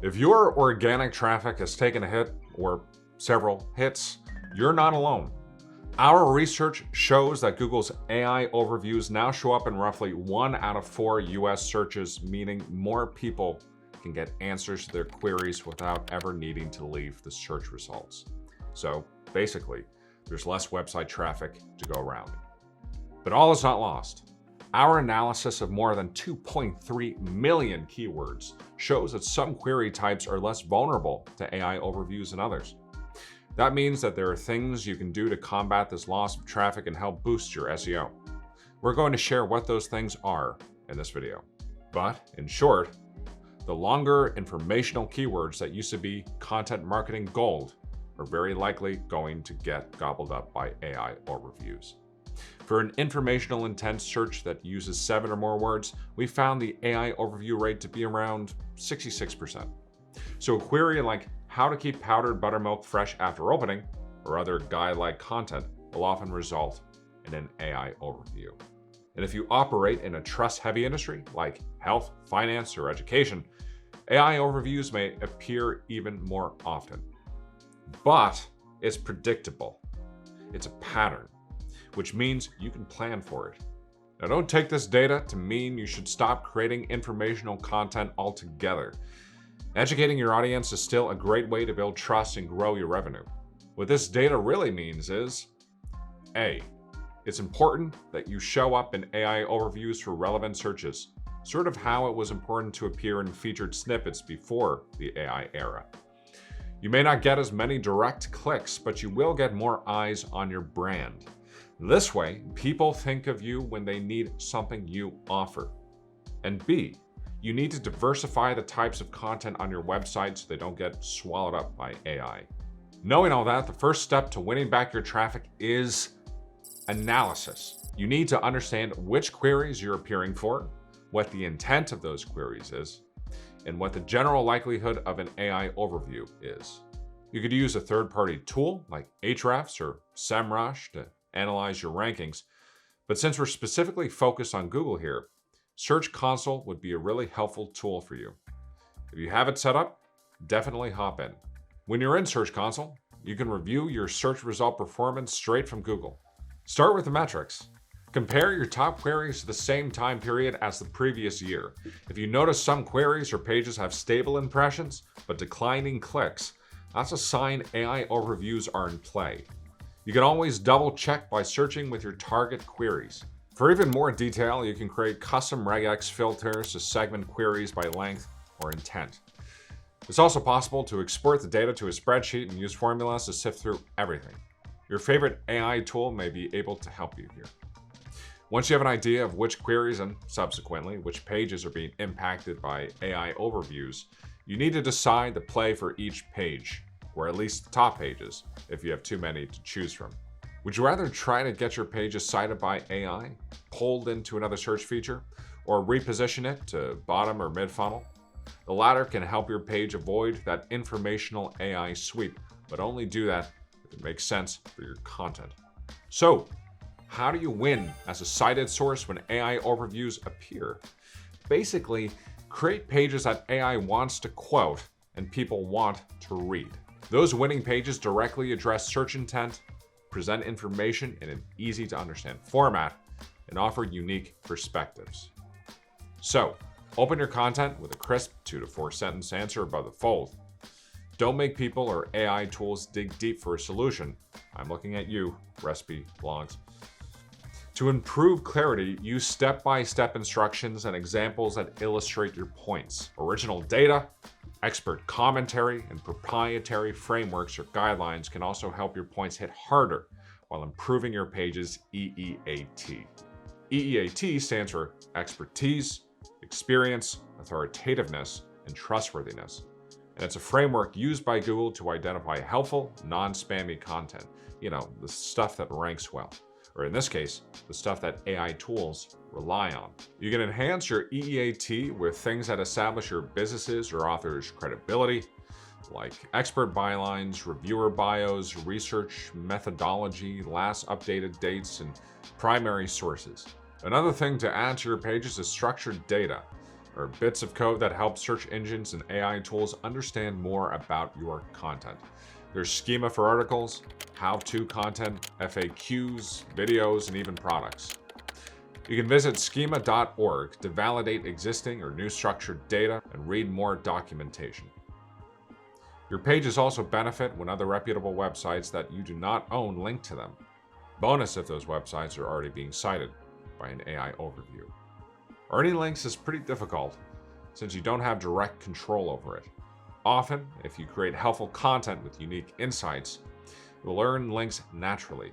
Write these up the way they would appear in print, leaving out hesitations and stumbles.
If your organic traffic has taken a hit or several hits, you're not alone. Our research shows that Google's AI overviews now show up in roughly 1 out of 4 US searches, meaning more people can get answers to their queries without ever needing to leave the search results. So basically, there's less website traffic to go around. But all is not lost. Our analysis of more than 2.3 million keywords shows that some query types are less vulnerable to AI overviews than others. That means that there are things you can do to combat this loss of traffic and help boost your SEO. We're going to share what those things are in this video. But in short, the longer informational keywords that used to be content marketing gold are very likely going to get gobbled up by AI overviews. For an informational intense search that uses 7 or more words, we found the AI overview rate to be around 66%. So a query like how to keep powdered buttermilk fresh after opening, or other guide-like content, will often result in an AI overview. And if you operate in a trust-heavy industry like health, finance, or education, AI overviews may appear even more often. But it's predictable. It's a pattern, which means you can plan for it. Now, don't take this data to mean you should stop creating informational content altogether. Educating your audience is still a great way to build trust and grow your revenue. What this data really means is, A, it's important that you show up in AI overviews for relevant searches, sort of how it was important to appear in featured snippets before the AI era. You may not get as many direct clicks, but you will get more eyes on your brand. This way, people think of you when they need something you offer. And B, you need to diversify the types of content on your website so they don't get swallowed up by AI. Knowing all that, the first step to winning back your traffic is analysis. You need to understand which queries you're appearing for, what the intent of those queries is, and what the general likelihood of an AI overview is. You could use a third-party tool like Ahrefs or SEMrush to analyze your rankings, but since we're specifically focused on Google here, Search Console would be a really helpful tool for you. If you have it set up, definitely hop in. When you're in Search Console, you can review your search result performance straight from Google. Start with the metrics. Compare your top queries to the same time period as the previous year. If you notice some queries or pages have stable impressions but declining clicks, that's a sign AI overviews are in play. You can always double check by searching with your target queries. For even more detail, you can create custom regex filters to segment queries by length or intent. It's also possible to export the data to a spreadsheet and use formulas to sift through everything. Your favorite AI tool may be able to help you here. Once you have an idea of which queries and subsequently which pages are being impacted by AI overviews, you need to decide the play for each page, or at least the top pages, if you have too many to choose from. Would you rather try to get your pages cited by AI, pulled into another search feature, or reposition it to bottom or mid-funnel? The latter can help your page avoid that informational AI sweep, but only do that if it makes sense for your content. So, how do you win as a cited source when AI overviews appear? Basically, create pages that AI wants to quote and people want to read. Those winning pages directly address search intent, present information in an easy to understand format, and offer unique perspectives. So, open your content with a crisp 2 to 4 sentence answer above the fold. Don't make people or AI tools dig deep for a solution. I'm looking at you, recipe blogs. To improve clarity, use step-by-step instructions and examples that illustrate your points. Original data, expert commentary, and proprietary frameworks or guidelines can also help your points hit harder while improving your page's EEAT. EEAT stands for expertise, experience, authoritativeness, and trustworthiness. And it's a framework used by Google to identify helpful, non-spammy content. The stuff that ranks well. Or in this case, the stuff that AI tools rely on. You can enhance your EEAT with things that establish your businesses or authors' credibility, like expert bylines, reviewer bios, research methodology, last updated dates, and primary sources. Another thing to add to your pages is structured data. are bits of code that help search engines and AI tools understand more about your content. There's schema for articles, how-to content, FAQs, videos, and even products. You can visit schema.org to validate existing or new structured data and read more documentation. Your pages also benefit when other reputable websites that you do not own link to them. Bonus if those websites are already being cited by an AI overview. Earning links is pretty difficult since you don't have direct control over it. Often, if you create helpful content with unique insights, you will earn links naturally,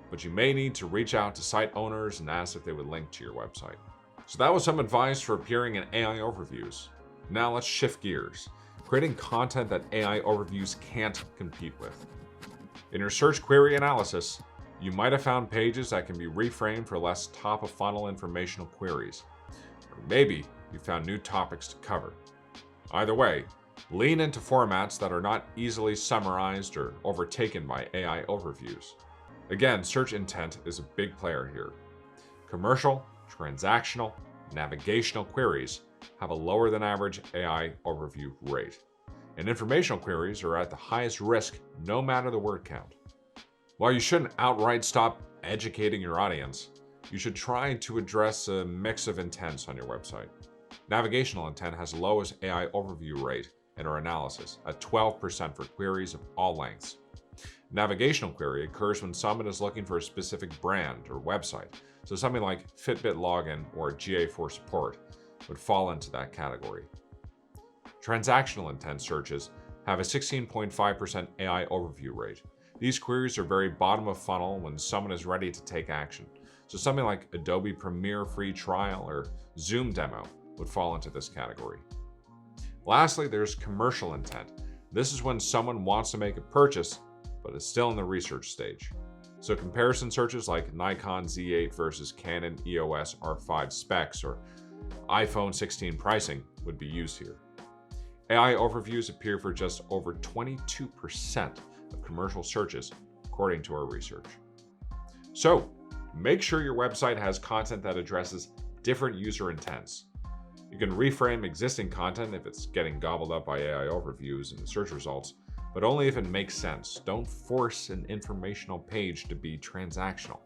but you may need to reach out to site owners and ask if they would link to your website. So that was some advice for appearing in AI overviews. Now let's shift gears, creating content that AI overviews can't compete with. In your search query analysis, you might have found pages that can be reframed for less top-of-funnel informational queries. Or maybe you found new topics to cover. Either way, lean into formats that are not easily summarized or overtaken by AI overviews. Again, search intent is a big player here. Commercial, transactional, navigational queries have a lower than average AI overview rate. And informational queries are at the highest risk no matter the word count. While you shouldn't outright stop educating your audience, you should try to address a mix of intents on your website. Navigational intent has the lowest AI overview rate in our analysis at 12% for queries of all lengths. Navigational query occurs when someone is looking for a specific brand or website, so something like Fitbit login or GA4 support would fall into that category. Transactional intent searches have a 16.5% AI overview rate. These queries are very bottom of funnel when someone is ready to take action, so something like Adobe Premiere free trial or Zoom demo would fall into this category. Lastly, there's commercial intent. This is when someone wants to make a purchase but is still in the research stage. So comparison searches like Nikon Z8 versus Canon EOS R5 specs or iPhone 16 pricing would be used here. AI overviews appear for just over 22% of commercial searches, according to our research. So make sure your website has content that addresses different user intents. You can reframe existing content if it's getting gobbled up by AI overviews in the search results, but only if it makes sense. Don't force an informational page to be transactional.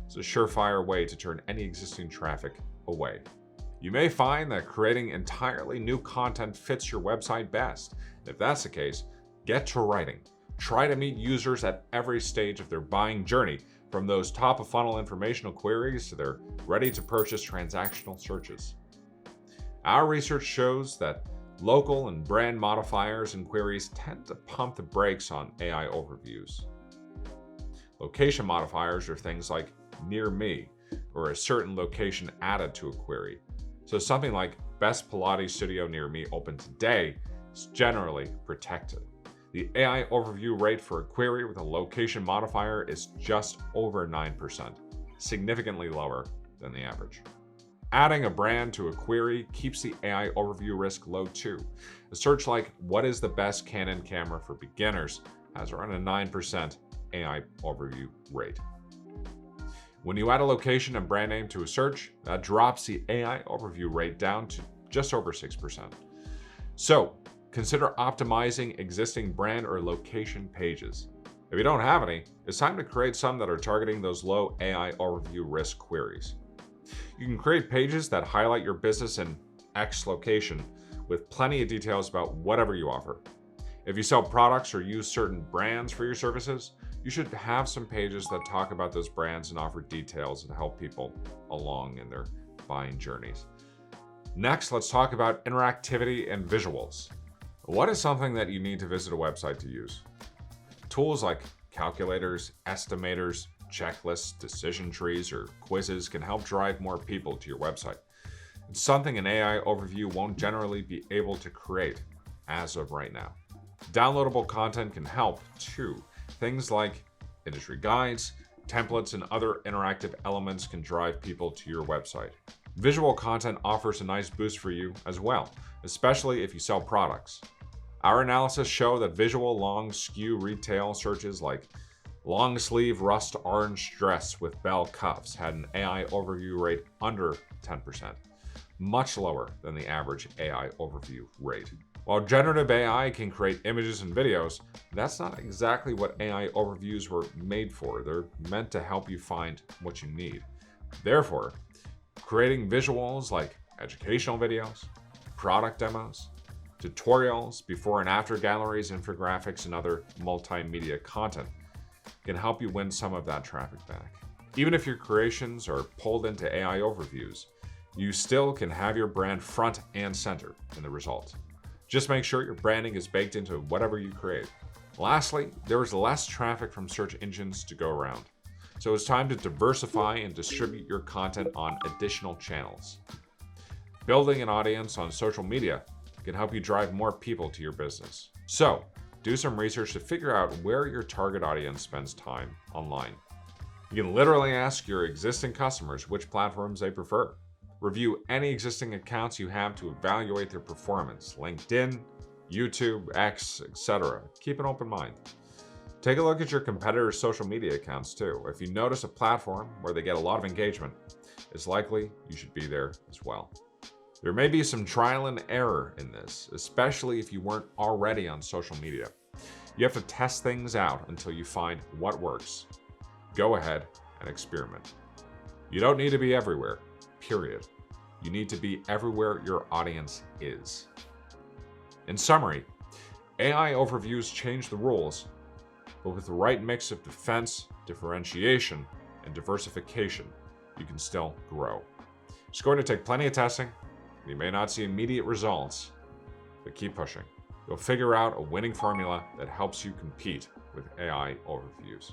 It's a surefire way to turn any existing traffic away. You may find that creating entirely new content fits your website best. If that's the case, get to writing. Try to meet users at every stage of their buying journey, from those top-of-funnel informational queries to their ready-to-purchase transactional searches. Our research shows that local and brand modifiers and queries tend to pump the brakes on AI overviews. Location modifiers are things like near me or a certain location added to a query. So something like best Pilates studio near me open today is generally protected. The AI overview rate for a query with a location modifier is just over 9%, significantly lower than the average. Adding a brand to a query keeps the AI overview risk low too. A search like what is the best Canon camera for beginners has around a 9% AI overview rate. When you add a location and brand name to a search, that drops the AI overview rate down to just over 6%. So consider optimizing existing brand or location pages. If you don't have any, it's time to create some that are targeting those low AI overview risk queries. You can create pages that highlight your business in X location with plenty of details about whatever you offer. If you sell products or use certain brands for your services, you should have some pages that talk about those brands and offer details and help people along in their buying journeys. Next, let's talk about interactivity and visuals. What is something that you need to visit a website to use? Tools like calculators, estimators, checklists, decision trees, or quizzes can help drive more people to your website. It's something an AI overview won't generally be able to create as of right now. Downloadable content can help too. Things like industry guides, templates, and other interactive elements can drive people to your website. Visual content offers a nice boost for you as well, especially if you sell products. Our analysis show that visual long SKU retail searches like long sleeve rust orange dress with bell cuffs had an AI overview rate under 10%. much lower than the average AI overview rate. While generative AI can create images and videos, that's not exactly what AI overviews were made for. They're meant to help you find what you need. Therefore, creating visuals like educational videos, product demos, tutorials, before and after galleries, infographics, and other multimedia content can help you win some of that traffic back. Even if your creations are pulled into AI overviews, you still can have your brand front and center in the result. Just make sure your branding is baked into whatever you create. Lastly, there is less traffic from search engines to go around, so it's time to diversify and distribute your content on additional channels. Building an audience on social media can help you drive more people to your business. So, do some research to figure out where your target audience spends time online. You can literally ask your existing customers which platforms they prefer. Review any existing accounts you have to evaluate their performance. LinkedIn, YouTube, X, etc. Keep an open mind. Take a look at your competitors' social media accounts too. If you notice a platform where they get a lot of engagement, it's likely you should be there as well. There may be some trial and error in this, especially if you weren't already on social media. You have to test things out until you find what works. Go ahead and experiment. You don't need to be everywhere, period. You need to be everywhere your audience is. In summary, AI overviews change the rules, but with the right mix of defense, differentiation, and diversification, you can still grow. It's going to take plenty of testing. You may not see immediate results, but keep pushing. You'll figure out a winning formula that helps you compete with AI overviews.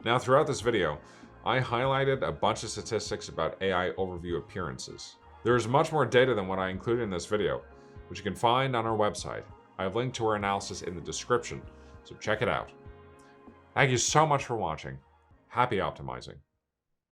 Now, throughout this video, I highlighted a bunch of statistics about AI overview appearances. There is much more data than what I included in this video, which you can find on our website. I have linked to our analysis in the description, so check it out. Thank you so much for watching. Happy optimizing.